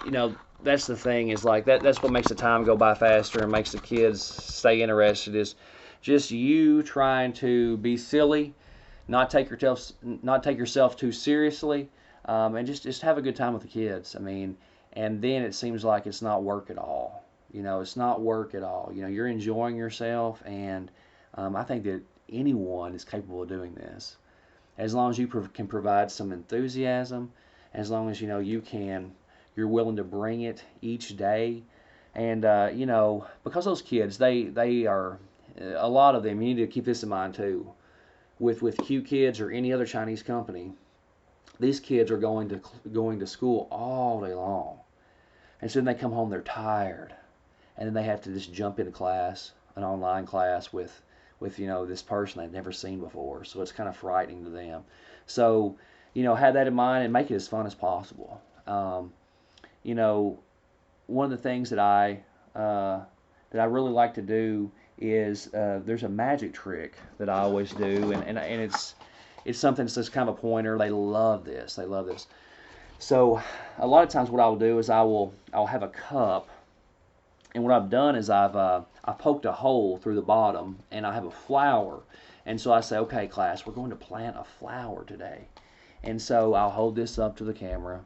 that's the thing, is like that's what makes the time go by faster and makes the kids stay interested, is just you trying to be silly, not take yourself too seriously, and just have a good time with the kids. I mean, and then it seems like it's not work at all. It's not work at all. You're enjoying yourself, and I think that anyone is capable of doing this, as long as you can provide some enthusiasm, as long as you're willing to bring it each day. And because those kids, they are, a lot of them, you need to keep this in mind too, with Qkids or any other Chinese company. These kids are going to school all day long, and so then they come home, they're tired, and then they have to just jump into class, an online class with this person they've never seen before. So it's kind of frightening to them. So have that in mind and make it as fun as possible. You know, One of the things that I really like to do is, there's a magic trick that I always do, and it's something that's just kind of a pointer. They love this. They love this. So a lot of times what I'll do is I'll have a cup, and what I've done is I've poked a hole through the bottom, and I have a flower. And so I say, okay, class, we're going to plant a flower today. And so I'll hold this up to the camera,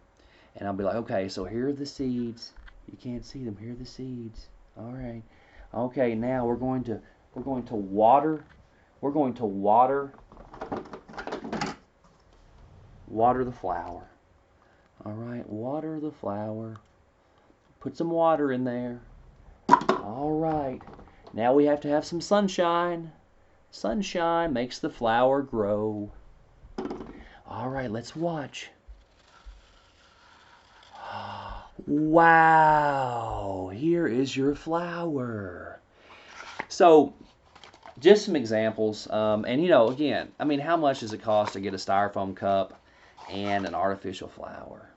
and I'll be like, okay, so here are the seeds. You can't see them. Here are the seeds. All right. Okay, now we're going to water. We're going to water the flower. All right, water the flower. Put some water in there. All right. Now we have to have some sunshine. Sunshine makes the flower grow. All right, let's watch. Wow, here is your flower. So, just some examples. And again, I mean, how much does it cost to get a styrofoam cup and an artificial flower?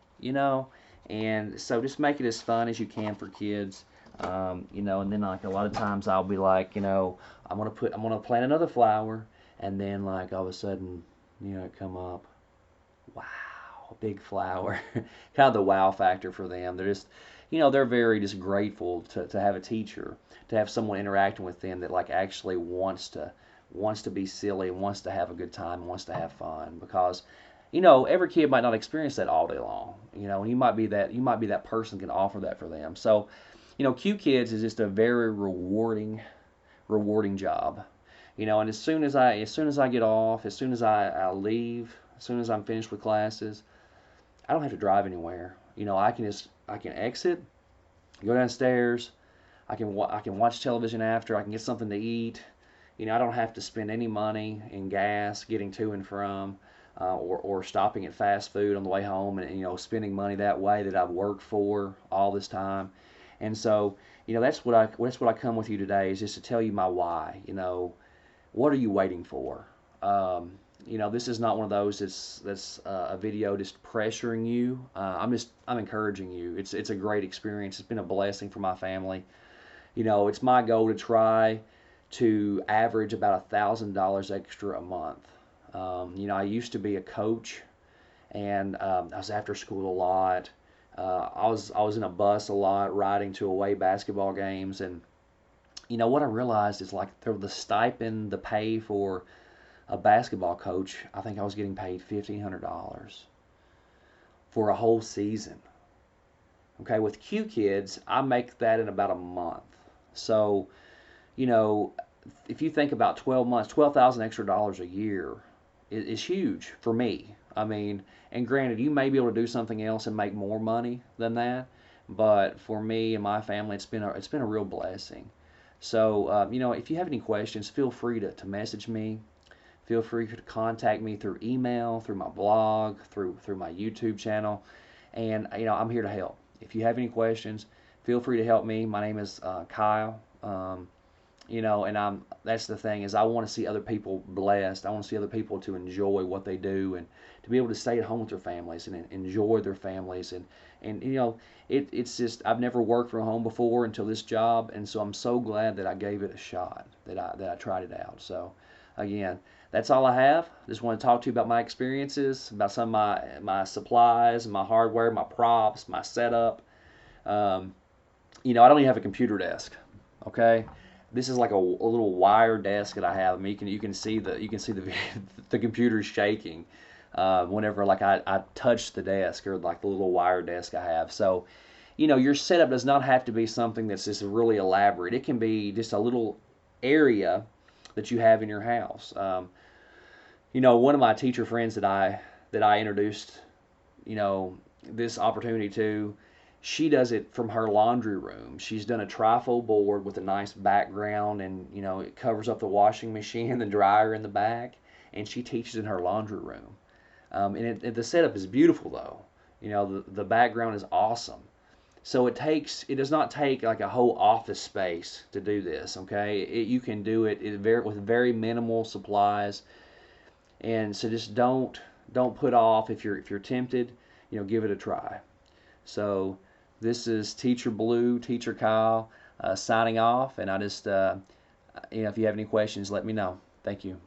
And so just make it as fun as you can for kids. And then like a lot of times I'll be like, I'm gonna plant another flower, and then like all of a sudden, it come up, wow, a big flower, kind of the wow factor for them. They're just, they're very just grateful to have a teacher, to have someone interacting with them that like actually wants to be silly, wants to have a good time, wants to have fun, because every kid might not experience that all day long. And you might be that person can offer that for them. So, Qkids is just a very rewarding job. And as soon as I get off, as soon as I leave, as soon as I'm finished with classes, I don't have to drive anywhere. I can exit, go downstairs. I can watch television after. I can get something to eat. I don't have to spend any money in gas getting to and from, or stopping at fast food on the way home, and spending money that way that I've worked for all this time. And so that's what I come with you today, is just to tell you my why. What are you waiting for? This is not one of those that's a video just pressuring you. I'm encouraging you. It's a great experience. It's been a blessing for my family. It's my goal to try to average about $1,000 extra a month. I used to be a coach, and I was after school a lot. I was in a bus a lot, riding to away basketball games, and what I realized is like the stipend, the pay for a basketball coach, I think I was getting paid $1,500 for a whole season. Okay, with Qkids, I make that in about a month. So, you know, if you think about 12 months, 12,000 extra dollars a year is huge for me. I mean, and granted, you may be able to do something else and make more money than that, but for me and my family, it's been a real blessing. So, if you have any questions, feel free to message me. Feel free to contact me through email, through my blog, through my YouTube channel, and I'm here to help. If you have any questions, feel free to help me. My name is Kyle. And that's the thing is I want to see other people blessed. I want to see other people to enjoy what they do and to be able to stay at home with their families and enjoy their families and it's just I've never worked from home before until this job, and so I'm so glad that I gave it a shot, that I tried it out. So again, that's all I have. Just want to talk to you about my experiences, about some of my supplies, my hardware, my props, my setup. Um, I don't even have a computer desk. Okay, this is like a little wire desk that I have. I mean, you can see the the computer shaking whenever like I touch the desk, or like the little wire desk I have. So, your setup does not have to be something that's just really elaborate. It can be just a little area that you have in your house. One of my teacher friends that I introduced, this opportunity to, she does it from her laundry room. She's done a trifold board with a nice background, and it covers up the washing machine and the dryer in the back, and she teaches in her laundry room. The setup is beautiful though. The background is awesome. So it does not take like a whole office space to do this. Okay, you can do with very minimal supplies, and so just don't put off. If you're tempted, give it a try. So this is Teacher Blue, Teacher Kyle, signing off, and I just if you have any questions, let me know. Thank you.